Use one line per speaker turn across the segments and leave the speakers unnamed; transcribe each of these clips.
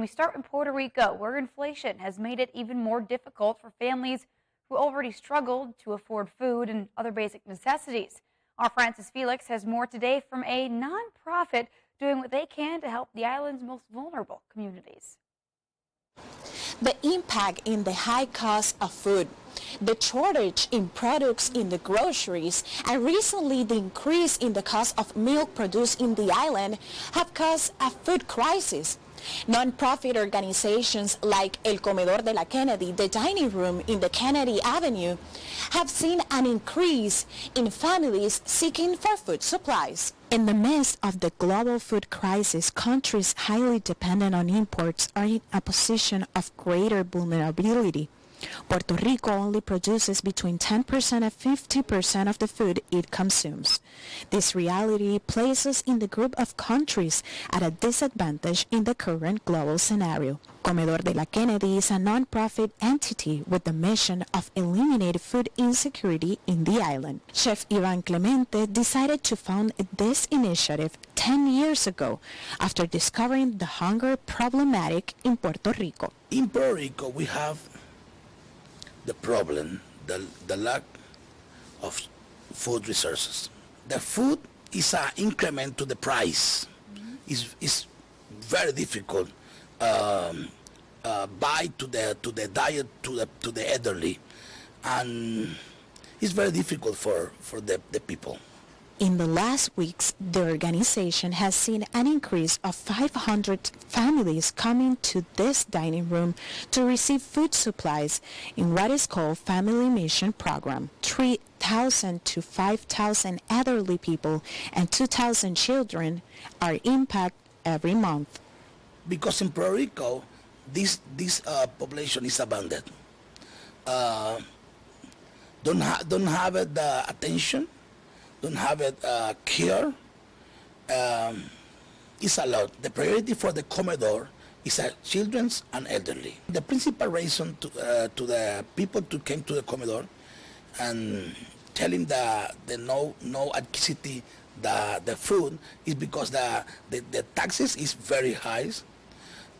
We start in Puerto Rico, where inflation has made it even more difficult for families who already struggled to afford food and other basic necessities. Our Francis Felix has more today from a nonprofit doing what they can to help the island's most vulnerable communities.
The impact in the high cost of food, the shortage in products in the groceries, and recently the increase in the cost of milk produced in the island have caused a food crisis. Non-profit organizations like El Comedor de la Kennedy, the dining room in the Kennedy Avenue, have seen an increase in families seeking for food supplies. In the midst of the global food crisis, countries highly dependent on imports are in a position of greater vulnerability. Puerto Rico only produces between 10% and 50% of the food it consumes. This reality places in the group of countries at a disadvantage in the current global scenario. Comedor de la Kennedy is a non-profit entity with the mission of eliminating food insecurity in the island. Chef Ivan Clemente decided to found this initiative 10 years ago after discovering the hunger problematic in Puerto Rico.
In Puerto Rico, we have the problem, the lack of food resources. The food is an increment to the price. It's very difficult buy to the diet to the elderly, and it's very difficult for the people.
In the last weeks, the organization has seen an increase of 500 families coming to this dining room to receive food supplies in what is called Family Mission Program. 3,000 to 5,000 elderly people and 2,000 children are impacted every month.
Because in Puerto Rico, this population is abandoned. Don't have the attention. Don't have it care. It's a lot. The priority for the Comedor is children and elderly. The principal reason to the people to came to the Comedor and telling the no adquisity the food is because the taxes is very high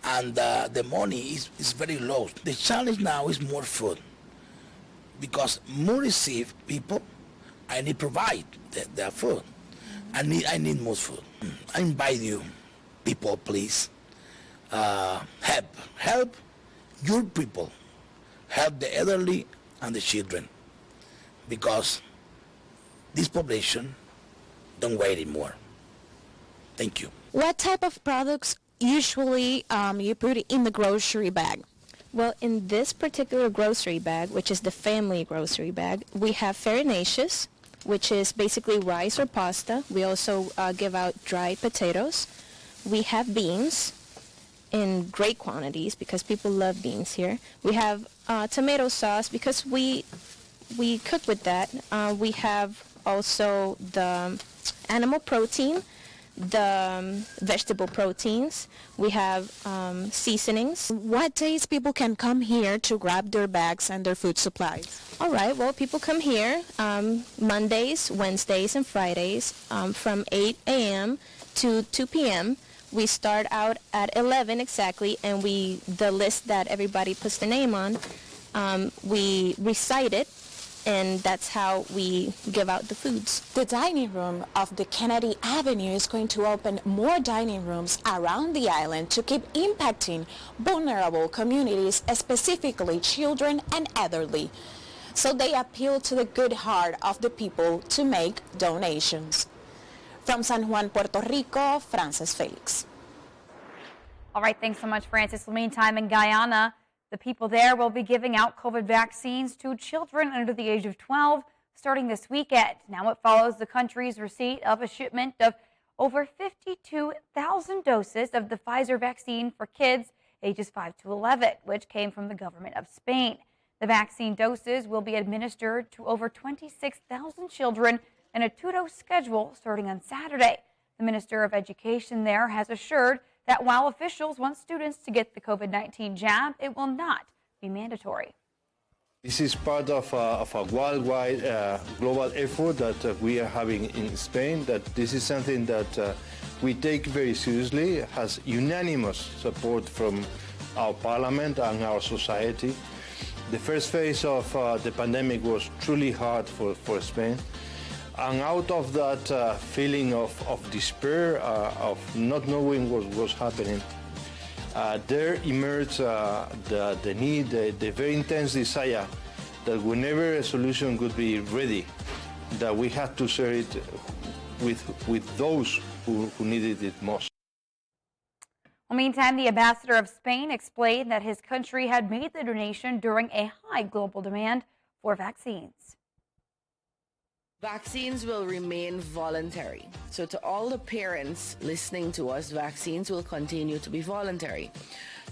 and the money is very low. The challenge now is more food because more receive people. I need provide the food. I need more food. I invite you, people, please, help your people, help the elderly and the children, because this population don't wait anymore. Thank you.
What type of products usually you put in the grocery bag?
Well, in this particular grocery bag, which is the family grocery bag, we have farinaceous, which is basically rice or pasta. We also give out dried potatoes. We have beans in great quantities because people love beans here. We have tomato sauce because we cook with that. We have also the animal protein, the vegetable proteins. We have seasonings.
What days people can come here to grab their bags and their food supplies?
All right, well, people come here Mondays, Wednesdays, and Fridays from 8 a.m. to 2 p.m. We start out at 11 exactly, and the list that everybody puts their name on, we recite it, and that's how we give out the foods.
The dining room of the Kennedy Avenue is going to open more dining rooms around the island to keep impacting vulnerable communities, specifically children and elderly. So they appeal to the good heart of the people to make donations. From San Juan, Puerto Rico, Francis Felix.
All right, thanks so much, Francis. Meantime, in Guyana, the people there will be giving out COVID vaccines to children under the age of 12 starting this weekend. Now it follows the country's receipt of a shipment of over 52,000 doses of the Pfizer vaccine for kids ages 5 to 11, which came from the government of Spain. The vaccine doses will be administered to over 26,000 children in a 2-dose schedule starting on Saturday. The Minister of Education there has assured that while officials want students to get the COVID-19 jab, it will not be mandatory.
This is part of a worldwide global effort that we are having in Spain, that this is something that we take very seriously, has unanimous support from our parliament and our society. The first phase of the pandemic was truly hard for Spain. And out of that feeling of despair, of not knowing what was happening, there emerged the need, the very intense desire that whenever a solution could be ready, that we had to share it with those who needed it most.
Well, meantime, the ambassador of Spain explained that his country had made the donation during a high global demand for vaccines.
Vaccines will remain voluntary. So to all the parents listening to us, vaccines will continue to be voluntary.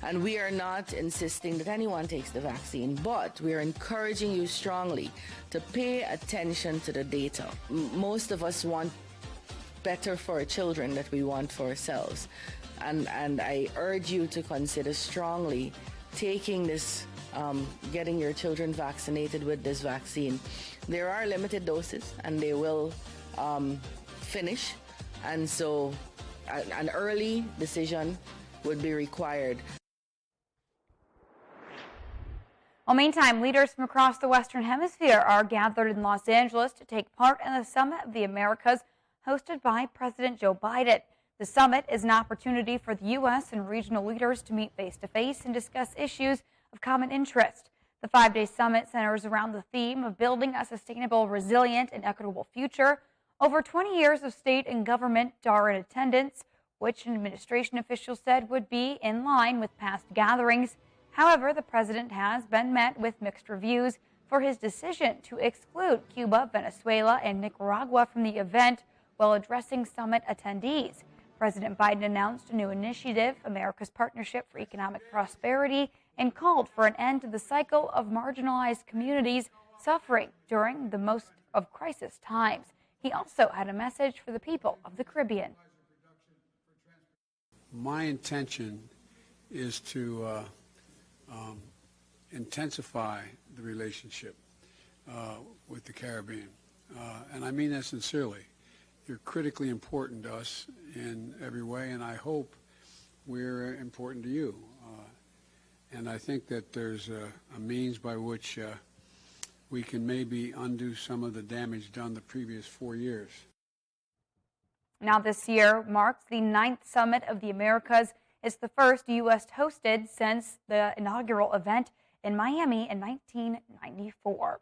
And we are not insisting that anyone takes the vaccine, but we are encouraging you strongly to pay attention to the data. Most of us want better for our children than we want for ourselves. And I urge you to consider strongly taking this, getting your children vaccinated with this vaccine. There are limited doses and they will finish. And so an early decision would be required.
Well, meantime, leaders from across the Western Hemisphere are gathered in Los Angeles to take part in the Summit of the Americas hosted by President Joe Biden. The summit is an opportunity for the U.S. and regional leaders to meet face-to-face and discuss issues of common interest. The 5-day summit centers around the theme of building a sustainable, resilient, and equitable future. Over 20 years of state and government are in attendance, which administration officials said would be in line with past gatherings. However, the president has been met with mixed reviews for his decision to exclude Cuba, Venezuela, and Nicaragua from the event while addressing summit attendees. President Biden announced a new initiative, America's Partnership for Economic Prosperity, and called for an end to the cycle of marginalized communities suffering during the most of crisis times. He also had a message for the people of the Caribbean.
My intention is to intensify the relationship with the Caribbean, and I mean that sincerely. You're critically important to us in every way, and I hope we're important to you. And I think that there's a means by which we can maybe undo some of the damage done the previous 4 years.
Now, this year marks the 9th Summit of the Americas. It's the first U.S. hosted since the inaugural event in Miami in 1994.